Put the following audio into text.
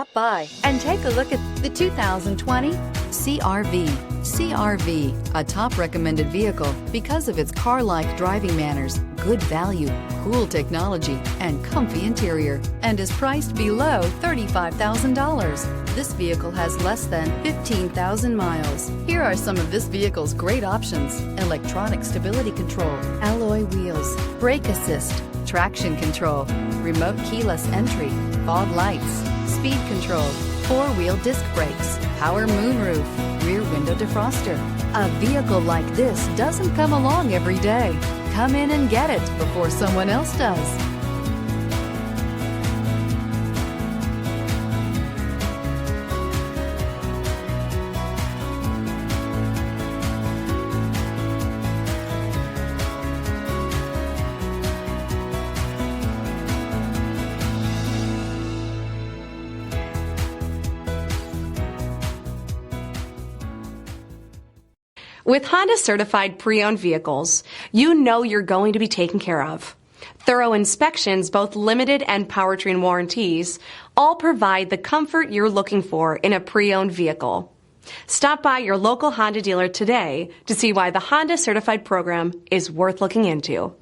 Stop by and take a look at the 2020 CR-V. CR-V, a top recommended vehicle because of its car-like driving manners, good value, cool technology, and comfy interior, and is priced below $35,000. This vehicle has less than 15,000 miles. Here are some of this vehicle's great options: electronic stability control, alloy wheels, brake assist, traction control, remote keyless entry, fog lights, speed control, four-wheel disc brakes, power moonroof, rear window defroster. A vehicle like this doesn't come along every day. Come in and get it before someone else does. With Honda certified pre-owned vehicles, you know you're going to be taken care of. Thorough inspections, both limited and powertrain warranties, all provide the comfort you're looking for in a pre-owned vehicle. Stop by your local Honda dealer today to see why the Honda certified program is worth looking into.